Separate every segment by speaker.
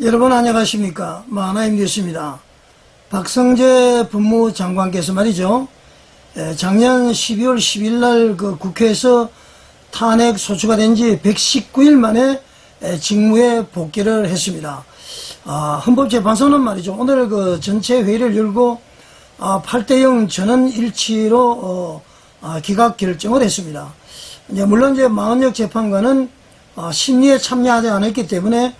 Speaker 1: 여러분 안녕하십니까. 하나님 뉴스입니다. 박성재 법무장관께서 말이죠. 작년 12월 10일 날 그 국회에서 탄핵 소추가 된 지 119일 만에 직무에 복귀를 했습니다. 헌법재판소는 말이죠. 오늘 그 전체 회의를 열고 8대0 전원 일치로 기각 결정을 했습니다. 물론 이제 마은혁 재판관은 심리에 참여하지 않았기 때문에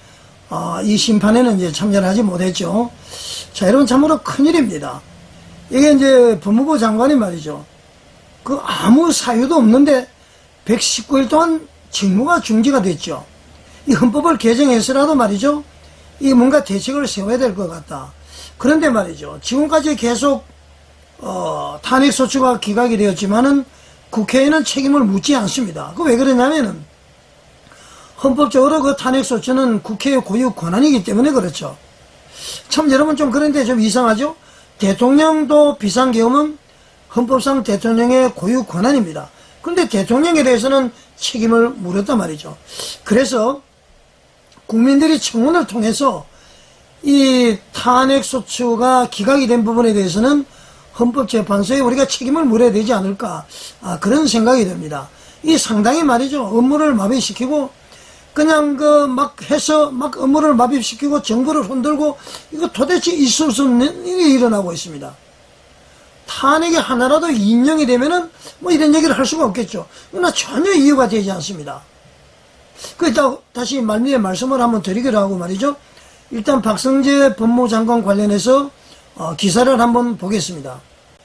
Speaker 1: 이 심판에는 이제 참여를 하지 못했죠. 자, 여러분 참으로 큰일입니다. 이게 이제 법무부 장관이 말이죠. 그 아무 사유도 없는데 119일 동안 직무가 중지가 됐죠. 이 헌법을 개정해서라도 말이죠. 이 뭔가 대책을 세워야 될 것 같다. 그런데 말이죠. 지금까지 계속 탄핵소추가 기각이 되었지만은 국회에는 책임을 묻지 않습니다. 그 왜 그러냐면은 헌법적으로 그 탄핵소추는 국회의 고유 권한이기 때문에 그렇죠. 참 여러분 좀 그런데 좀 이상하죠? 대통령도 비상계엄은 헌법상 대통령의 고유 권한입니다. 그런데 대통령에 대해서는 책임을 물었단 말이죠. 그래서 국민들이 청원을 통해서 이 탄핵소추가 기각이 된 부분에 대해서는 헌법재판소에 우리가 책임을 물어야 되지 않을까, 그런 생각이 듭니다. 이 상당히 말이죠. 업무를 마비시키고 그냥 막 해서 막 업무를 마비시키고 정부를 흔들고 이거 도대체 있을 수 없는 일이 일어나고 있습니다. 탄핵이 하나라도 인정이 되면은 뭐 이런 얘기를 할 수가 없겠죠. 그러나 전혀 이유가 되지 않습니다. 다시 말미에 말씀을 한번 드리기로 하고 말이죠. 일단 박성재 법무장관 관련해서 기사를 한번 보겠습니다.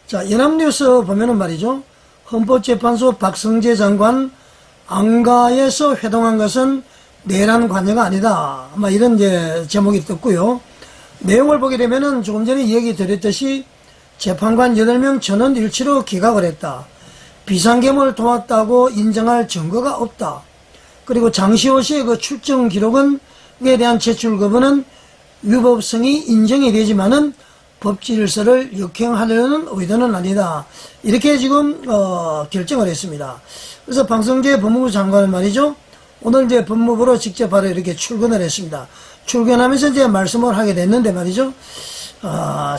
Speaker 1: 자, 연합뉴스 보면은 말이죠. 헌법재판소 박성재 장관 안가에서 회동한 것은 내란 관여가 아니다. 이런 이제 제목이 떴고요. 내용을 보게 되면은 조금 전에 얘기 드렸듯이 재판관 8명 전원 일치로 기각을 했다. 비상계엄을 도왔다고 인정할 증거가 없다. 그리고 장시호 씨의 그 출정 기록에 대한 제출 거부는 위법성이 인정이 되지만은 법질서를 역행하려는 의도는 아니다. 이렇게 지금 결정을 했습니다. 그래서 박성재 법무부 장관은 말이죠. 오늘 이제 법무부로 직접 바로 이렇게 출근을 했습니다. 출근하면서 이제 말씀을 하게 됐는데 말이죠.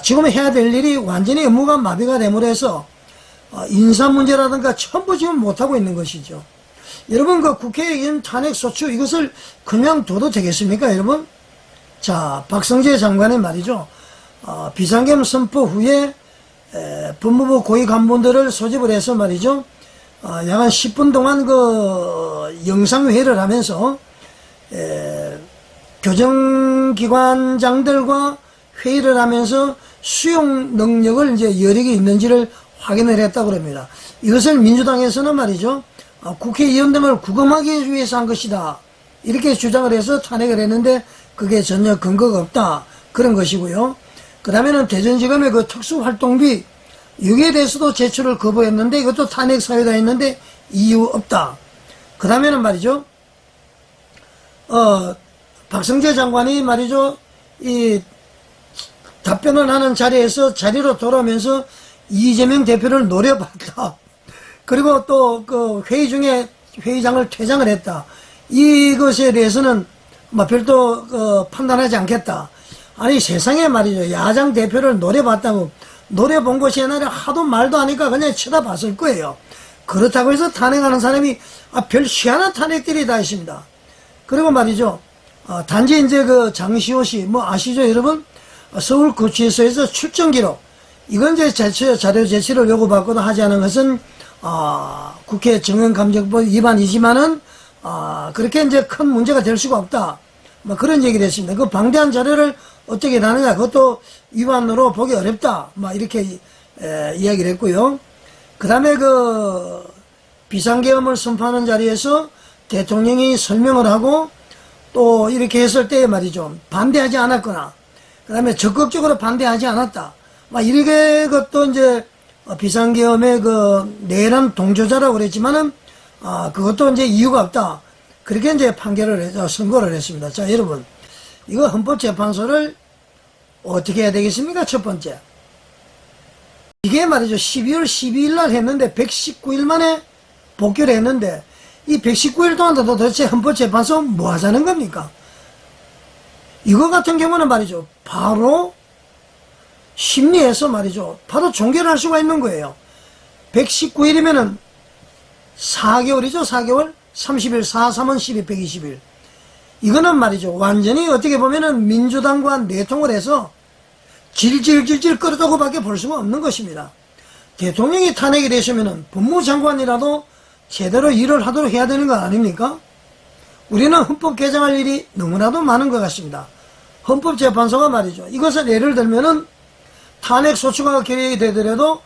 Speaker 1: 지금 해야 될 일이 완전히 업무가 마비가 됨으로 해서 인사 문제라든가 전부 지금 못하고 있는 것이죠. 여러분 그 국회에 있는 탄핵소추 이것을 그냥 둬도 되겠습니까 여러분? 자, 박성재 장관의 말이죠. 비상계엄 선포 후에 법무부 고위 간부들을 소집을 해서 말이죠. 약 한 10분 동안 그 영상회의를 하면서 교정기관장들과 회의를 하면서 수용 능력을 이제 여력이 있는지를 확인을 했다고 합니다. 이것을 민주당에서는 말이죠. 국회의원 등을 구금하기 위해서 한 것이다. 이렇게 주장을 해서 탄핵을 했는데 그게 전혀 근거가 없다. 그런 것이고요. 그 다음에는 대전지검의 그 특수활동비 여기에 대해서도 제출을 거부했는데 이것도 탄핵 사유다 했는데 이유 없다. 그 다음에는 말이죠. 박성재 장관이 말이죠. 이 답변을 하는 자리로 돌아오면서 이재명 대표를 노려봤다. 그리고 또 그 회의 중에 회의장을 퇴장을 했다. 이것에 대해서는 별도 판단하지 않겠다. 아니 세상에 말이죠. 야당 대표를 노려봤다고 노려본 것이 옛날에 하도 말도 하니까 그냥 쳐다봤을 거예요. 그렇다고 해서 탄핵하는 사람이 별 희한한 탄핵들이 다 있습니다. 그리고 말이죠. 단지 이제 그 장시호 씨 아시죠 여러분? 서울구치소에서 출정 기록 이건 이제 자료 제출을 요구받거나 하지 않은 것은 국회 정언감정법 위반이지만은 그렇게 이제 큰 문제가 될 수가 없다. 그런 얘기를 했습니다. 그 방대한 자료를 어떻게 다느냐 그것도 위반으로 보기 어렵다. 이렇게 이야기를 했고요. 그 다음에 그 비상계엄을 선포하는 자리에서 대통령이 설명을 하고 또 이렇게 했을 때 말이죠. 반대하지 않았거나 그 다음에 적극적으로 반대하지 않았다. 이렇게 것도 이제 비상계엄의 그 내란 동조자라고 그랬지만은 그것도 이제 이유가 없다. 그렇게 이제 선고를 했습니다. 자, 여러분. 이거 헌법재판소를 어떻게 해야 되겠습니까? 첫 번째. 이게 말이죠. 12월 12일 날 했는데 119일 만에 복귀를 했는데 이 119일 동안 도대체 헌법재판소 뭐 하자는 겁니까? 이거 같은 경우는 말이죠. 바로 심리에서 말이죠. 바로 종결을 할 수가 있는 거예요. 119일이면은 4개월이죠. 4개월. 30일, 4, 3은 12, 120일. 이거는 말이죠. 완전히 어떻게 보면은 민주당과 내통을 해서 질질질질 끌어다고 밖에 볼 수가 없는 것입니다. 대통령이 탄핵이 되시면은 법무장관이라도 제대로 일을 하도록 해야 되는 거 아닙니까? 우리는 헌법 개정할 일이 너무나도 많은 것 같습니다. 헌법재판소가 말이죠. 이것을 예를 들면은 탄핵 소추가 결의가 되더라도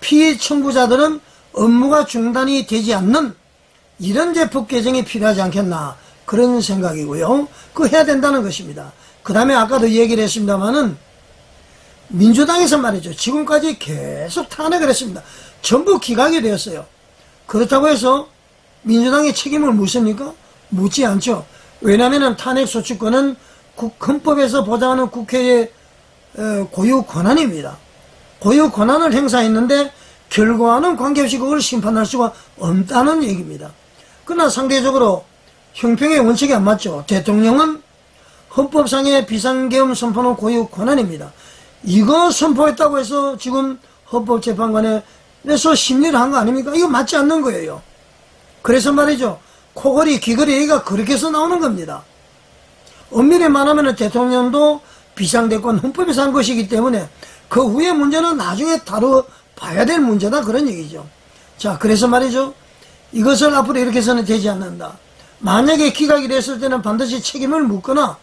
Speaker 1: 피의 청구자들은 업무가 중단이 되지 않는 이런 법 개정이 필요하지 않겠나 그런 생각이고요. 그거 해야 된다는 것입니다. 그 다음에 아까도 얘기를 했습니다마는 민주당에서 말이죠. 지금까지 계속 탄핵을 했습니다. 전부 기각이 되었어요. 그렇다고 해서 민주당이 책임을 묻습니까? 묻지 않죠. 왜냐하면 탄핵 소추권은 헌법에서 보장하는 국회의 고유 권한입니다. 고유 권한을 행사했는데 결과와는 관계없이 그걸 심판할 수가 없다는 얘기입니다. 그러나 상대적으로 형평의 원칙이 안 맞죠. 대통령은 헌법상의 비상계엄 선포는 고유 권한입니다. 이거 선포했다고 해서 지금 헌법재판관에서 심리를 한 거 아닙니까? 이거 맞지 않는 거예요. 그래서 말이죠. 코걸이, 귀걸이 얘기가 그렇게 해서 나오는 겁니다. 엄밀히 말하면 대통령도 비상대권 헌법에서 한 것이기 때문에 그 후의 문제는 나중에 다뤄봐야 될 문제다 그런 얘기죠. 자, 그래서 말이죠. 이것을 앞으로 이렇게 해서는 되지 않는다. 만약에 기각이 됐을 때는 반드시 책임을 묻거나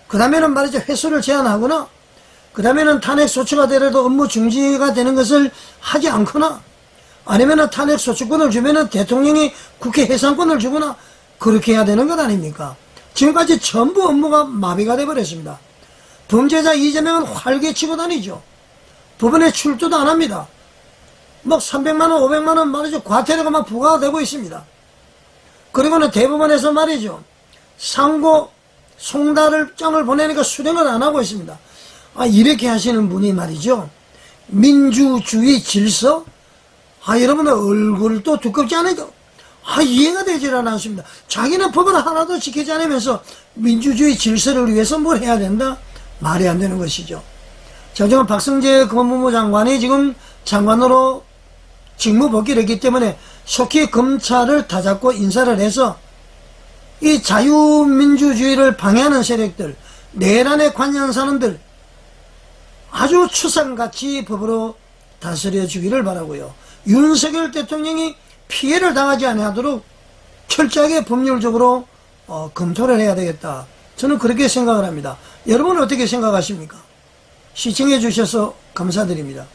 Speaker 1: 그 다음에는 말이죠. 회수를 제한하거나 그 다음에는 탄핵 소추가 되더라도 업무 중지가 되는 것을 하지 않거나 아니면은 탄핵 소추권을 주면은 대통령이 국회 해산권을 주거나 그렇게 해야 되는 것 아닙니까? 지금까지 전부 업무가 마비가 돼버렸습니다. 범죄자 이재명은 활개치고 다니죠. 법원에 출두도 안 합니다. 막 300만원, 500만원 말이죠. 과태료가 막 부과가 되고 있습니다. 그리고는 대법원에서 말이죠. 상고, 송달을 장을 보내니까 수령을 안 하고 있습니다. 이렇게 하시는 분이 말이죠. 민주주의 질서? 여러분의 얼굴도 두껍지 않으니까 이해가 되질 않습니다. 자기는 법을 하나도 지키지 않으면서 민주주의 질서를 위해서 뭘 해야 된다? 말이 안 되는 것이죠. 자, 지금 박성재 법무부 장관이 지금 장관으로 직무 복귀를 했기 때문에 속히 검찰을 다잡고 인사를 해서 이 자유민주주의를 방해하는 세력들, 내란에 관여한 사람들 아주 추상같이 법으로 다스려 주기를 바라고요. 윤석열 대통령이 피해를 당하지 않도록 철저하게 법률적으로 검토를 해야 되겠다. 저는 그렇게 생각을 합니다. 여러분은 어떻게 생각하십니까? 시청해 주셔서 감사드립니다.